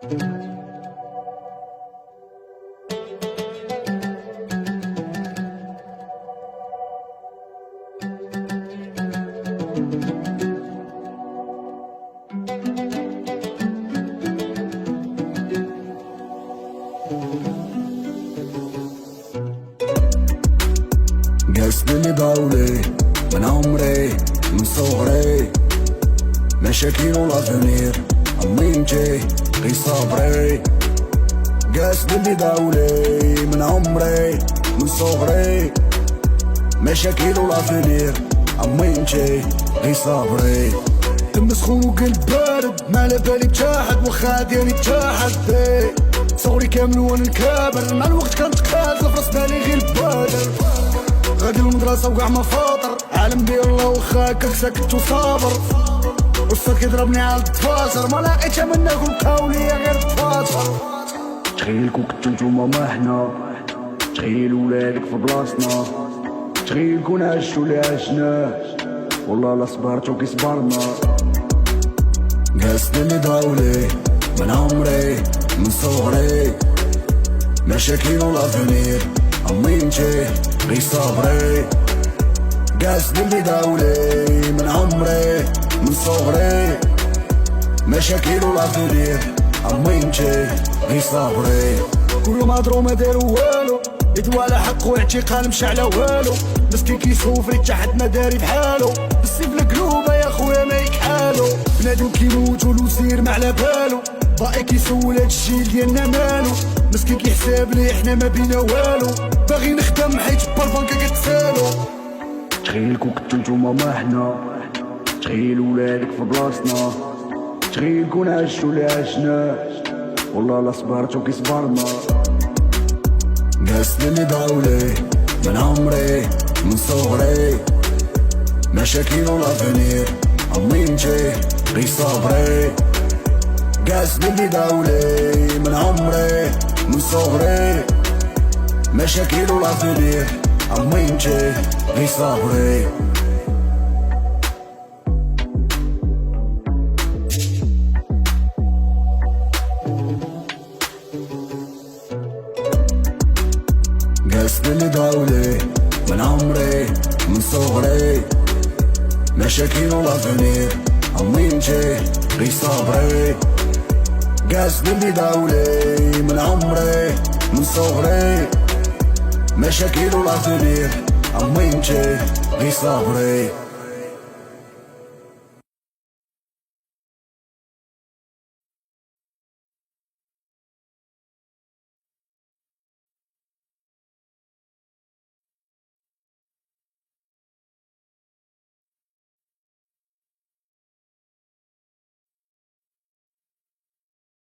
قاس اللي ضاولي من عمري من صغري، مشاكل والافنير امي نجي غي صبري. قاس اللي ضاولي من عمري من صغري، مشاكل والافنير امي نجي غي صبري. دم سخون وقلب بارد ما على بالي بجاحد واخا ديالي بجاحد صغري كامل وانا الكابر، مع الوقت كنتقاد لفرس بالي غير البادر. غادي المدرسة وقع ما فاطر، عالم ديال الله واخا هكاك ساكت وصابر. والصاد كيضربني على التفاصر، ما لقيتها منك وبقاو ليا غير التفاصر. تخيل كون كنتو نتوما ما حنا، تخيل ولادك في بلاصتنا، تخيل كون عشتو اللي عشناه والله لا صبرتو كي صبرنا. قاس اللي ضاولي من عمري من صغري، مشاكل والافنير امي نجي غي صبري. قاس اللي ضاولي من عمري من صغري، مشاكل والافنير امي نجي غي صبري. كل ما هضرو ما دارو والو، يدوى على حق واعتقال مشى على والو. مسكين كيسوفري حتى ما داري بحالو، بالسيف القلوبه يا خويا ما يكحالو. بنادم كيموت والوزير ما على بالو، باقي كيسول هاد الجيل ديالنا مالو. مسكين كيحساب لي حنا ما بينا والو، باغي نخدم حيت بالبنكه كتسالو. تخيل كون كنتو نتوما ما حنا، تخيل ولادك في بلاصتنا، تخيل كون عشتو اللي عشناه والله لا صبرتو كي صبرنا. قاس اللي ضاولي من عمري من صغري، مشاكل والافنير امي نجي غي صبري. قاس اللي ضاولي من عمري من صغري، مشاكل والافنير امي نجي غي صبري. قاس اللي ضاولي من عمري من صغري، مشاكل والافنير امي نجي غي صبري. قاس اللي ضاولي من عمري من صغري، مشاكل والافنير امي نجي غي صبري.